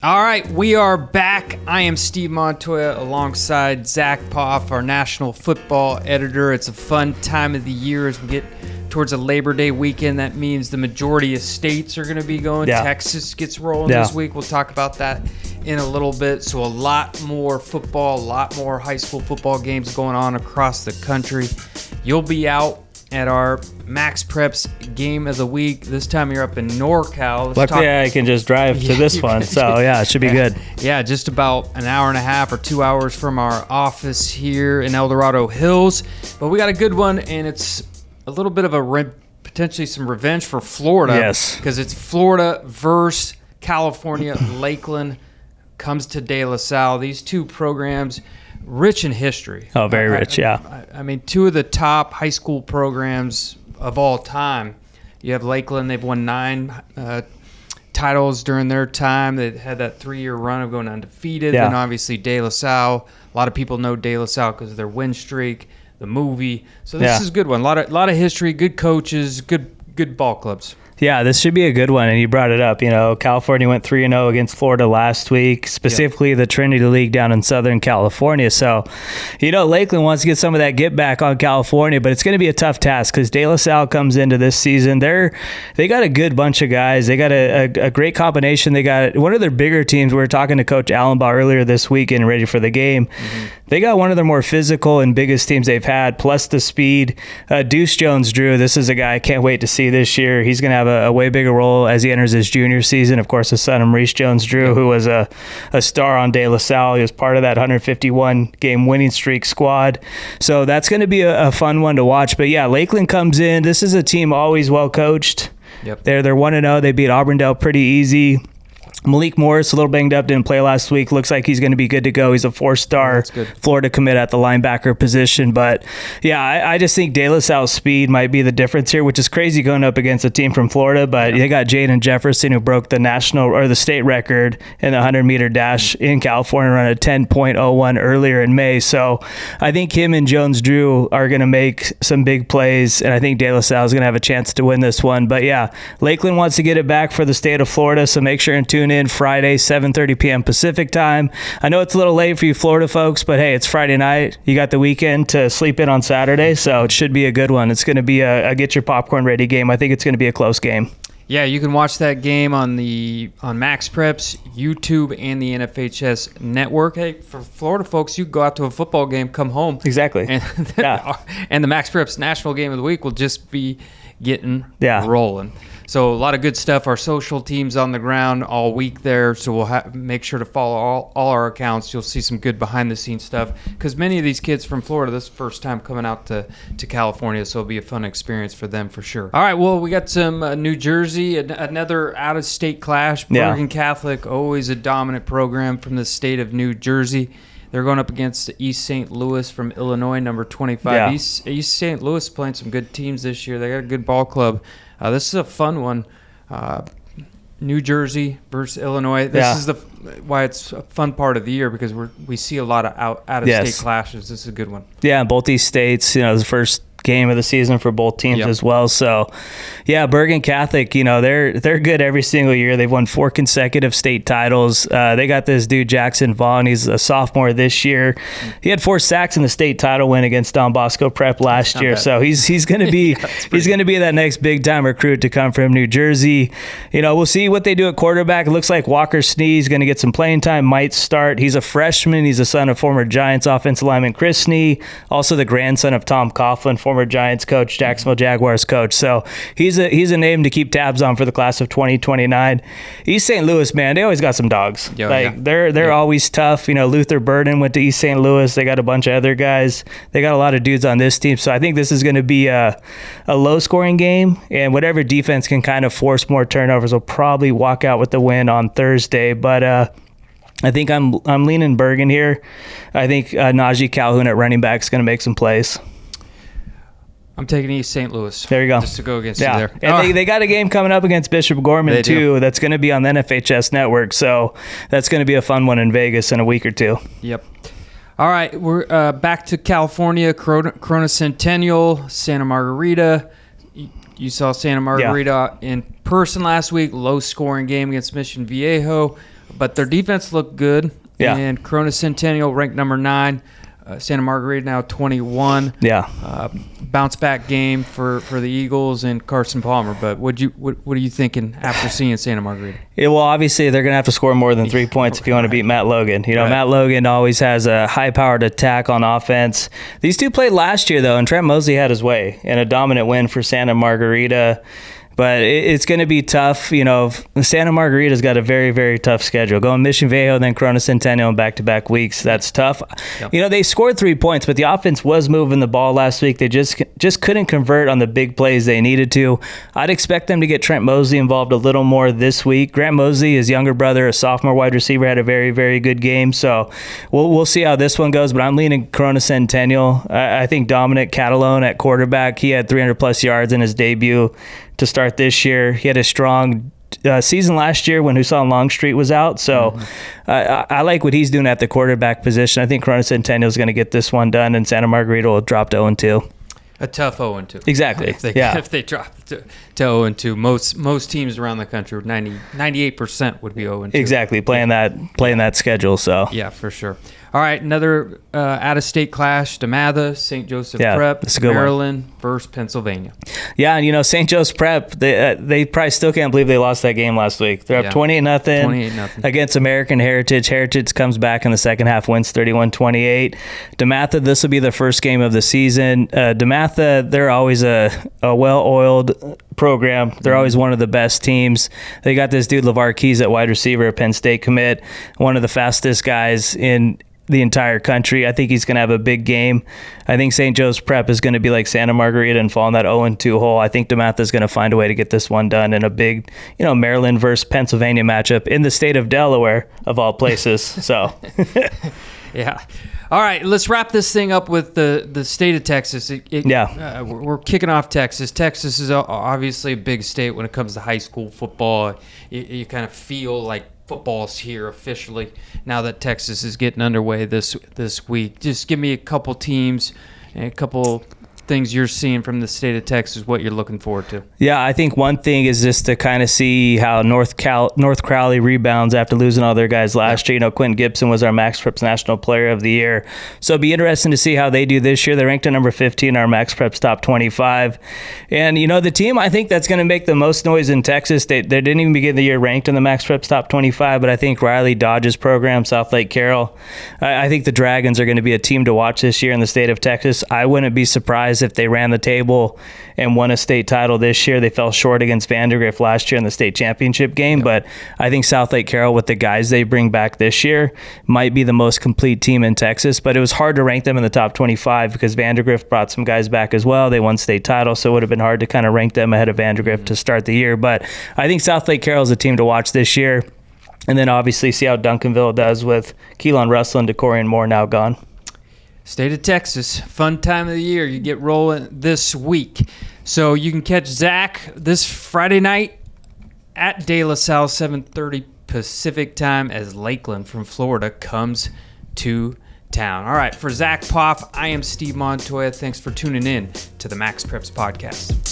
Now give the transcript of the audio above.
All right, we are back. I am Steve Montoya alongside Zack, Poff, our national football editor. It's a fun time of the year as we get towards a Labor Day weekend. That means the majority of states are going to be going. Yeah. Texas gets rolling this week. We'll talk about that in a little bit. So a lot more football, a lot more high school football games going on across the country. You'll be out at our MaxPreps Game of the Week. This time you're up in NorCal. Luckily, I can just drive to this one, so yeah, it should be good. Yeah, just about an hour and a half or 2 hours from our office here in El Dorado Hills. But we got a good one, and it's a little bit of potentially some revenge for Florida. Yes. Because it's Florida versus California. Lakeland comes to De La Salle. These two programs, rich in history. Oh, very rich, yeah. I mean, two of the top high school programs of all time. You have Lakeland. They've won 9 titles during their time. They had that 3-year run of going undefeated. Yeah. And obviously De La Salle. A lot of people know De La Salle because of their win streak, the movie. So this is a good one. A lot of history, good coaches, good ball clubs. Yeah, this should be a good one, and you brought it up. You know, California went 3-0 against Florida last week, specifically the Trinity League down in Southern California. So, you know, Lakeland wants to get some of that get back on California, but it's going to be a tough task because De La Salle comes into this season. They got a good bunch of guys. They got a great combination. They got one of their bigger teams. We were talking to Coach Allenbaugh earlier this week and ready for the game. Mm-hmm. They got one of their more physical and biggest teams they've had, plus the speed. Deuce Jones-Drew, this is a guy I can't wait to see this year. He's going to have a way bigger role as he enters his junior season. Of course, his son, Maurice Jones-Drew, who was a star on De La Salle. He was part of that 151-game winning streak squad. So that's going to be a fun one to watch. But, yeah, Lakeland comes in. This is a team always well-coached. Yep. They're 1-0. They beat Auburndale pretty easy. Malik Morris, a little banged up, didn't play last week. Looks like he's going to be good to go. He's a 4-star Florida commit at the linebacker position. But, yeah, I just think De La Salle's speed might be the difference here, which is crazy going up against a team from Florida. But they got Jaden Jefferson, who broke the national or the state record in the 100-meter dash in California, run a 10.01 earlier in May. So I think him and Jones-Drew are going to make some big plays, and I think De La Salle is going to have a chance to win this one. But, yeah, Lakeland wants to get it back for the state of Florida, so make sure and tune in Friday, 7:30 p.m. Pacific time. I know it's a little late for you Florida folks, but hey, it's Friday night. You got the weekend to sleep in on Saturday, so it should be a good one. It's going to be a get your popcorn ready game. I think it's going to be a close game. Yeah, you can watch that game on MaxPreps, YouTube, and the NFHS network. Hey, for Florida folks, you go out to a football game, come home. Exactly. And the MaxPreps National Game of the Week will just be getting rolling. So a lot of good stuff. Our social team's on the ground all week there, so we'll make sure to follow all our accounts. You'll see some good behind-the-scenes stuff because many of these kids from Florida, this is the first time coming out to California, so it'll be a fun experience for them for sure. All right, well, we got some New Jersey, another out-of-state clash. Bergen Catholic, always a dominant program from the state of New Jersey. They're going up against East St. Louis from Illinois, number 25. Yeah. East St. Louis playing some good teams this year. They got a good ball club. This is a fun one. New Jersey versus Illinois. This is why it's a fun part of the year because we see a lot of out-of-state clashes. This is a good one. Yeah, both these states, the first game of the season for both teams as well. So, yeah, Bergen Catholic, they're good every single year. They've won 4 consecutive state titles. They got this dude, Jackson Vaughn. He's a sophomore this year. He had 4 sacks in the state title win against Don Bosco Prep last year. So he's going to be that next big time recruit to come from New Jersey. We'll see what they do at quarterback. It looks like Walker Snee's going to get some playing time, might start. He's a freshman. He's the son of former Giants offensive lineman Chris Snee, also the grandson of Tom Coughlin, former Giants coach, Jacksonville Jaguars coach. So he's a name to keep tabs on for the class of 2029. East St. Louis, man, they always got some dogs. They're always tough. Luther Burden went to East St. Louis. They got a bunch of other guys. They got a lot of dudes on this team. So I think this is going to be a low-scoring game, and whatever defense can kind of force more turnovers will probably walk out with the win on Thursday. But I think I'm leaning Bergen here. I think Najee Calhoun at running back is going to make some plays. I'm taking East St. Louis. There you go. Just to go against you there. And they got a game coming up against Bishop Gorman, too. That's going to be on the NFHS network. So that's going to be a fun one in Vegas in a week or two. Yep. All right. We're back to California, Corona Centennial, Santa Margarita. You saw Santa Margarita in person last week. Low-scoring game against Mission Viejo. but their defense looked good. Yeah. And Corona Centennial ranked number 9. Santa Margarita now 21. Yeah. Bounce back game for the Eagles and Carson Palmer. But what are you thinking after seeing Santa Margarita? Yeah, well, obviously they're going to have to score more than 3 points if you want to beat Matt Logan. You know, right. Matt Logan always has a high-powered attack on offense. These two played last year, though, and Trent Mosley had his way in a dominant win for Santa Margarita. But it's going to be tough. You know, Santa Margarita's got a very, very tough schedule. Going Mission Viejo, then Corona Centennial in back-to-back weeks. That's tough. Yep. You know, they scored 3 points, but the offense was moving the ball last week. They just couldn't convert on the big plays they needed to. I'd expect them to get Trent Mosley involved a little more this week. Grant Mosley, his younger brother, a sophomore wide receiver, had a very, very good game. So we'll see how this one goes, but I'm leaning Corona Centennial. I think Dominic Catalone at quarterback, he had 300-plus yards in his debut to start this year. He had a strong season last year when Husan Longstreet was out. So I like what he's doing at the quarterback position. I think Corona Centennial is going to get this one done, and Santa Margarita will drop to 0-2. A tough 0-2. Exactly. If they drop to 0-2, most teams around the country, 98% would be 0-2. Exactly. Playing that schedule. So yeah, for sure. All right, another out-of-state clash: DeMatha, St. Joseph Prep, Maryland versus Pennsylvania. Yeah, and you know St. Joseph Prep, they probably still can't believe they lost that game last week. They're up 28-0 against American Heritage. Heritage comes back in the second half, wins 31-28. DeMatha, this will be the first game of the season. DeMatha, they're always a well-oiled program. They're always one of the best teams. They got this dude LeVar Keys at wide receiver, a Penn State commit, one of the fastest guys in the entire country. I think he's going to have a big game. I think St. Joe's Prep is going to be like Santa Margarita and fall in that 0-2 hole. I think DeMatha is going to find a way to get this one done in a big, Maryland versus Pennsylvania matchup in the state of Delaware, of all places. So, yeah. All right, let's wrap this thing up with the state of Texas. We're kicking off Texas. Texas is obviously a big state when it comes to high school football. You kind of feel like football's here officially now that Texas is getting underway this week. Just give me a couple teams and a couple things you're seeing from the state of Texas, what you're looking forward to. Yeah, I think one thing is just to kind of see how North Crowley rebounds after losing all their guys last year. Quentin Gibson was our MaxPreps National Player of the Year. So it'll be interesting to see how they do this year. They're ranked at number 15 in our MaxPreps Top 25. And, the team I think that's going to make the most noise in Texas, they didn't even begin the year ranked in the MaxPreps Top 25, but I think Riley Dodge's program, South Lake Carroll, I think the Dragons are going to be a team to watch this year in the state of Texas. I wouldn't be surprised if they ran the table and won a state title this year. They fell short against Vandergrift last year in the state championship game, but I think South Lake Carroll, with the guys they bring back this year, might be the most complete team in Texas. But it was hard to rank them in the top 25 because Vandergrift brought some guys back as well. They won state titles, so it would have been hard to kind of rank them ahead of Vandergrift to start the year. But I think South Lake Carroll is a team to watch this year. And then obviously see how Duncanville does with Keelan Russell and DeCorian Moore now gone. State of Texas, fun time of the year. You get rolling this week. So you can catch Zack this Friday night at De La Salle, 7:30 Pacific time, as Lakeland from Florida comes to town. All right, for Zack, Poff, I am Steve Montoya. Thanks for tuning in to the MaxPreps Podcast.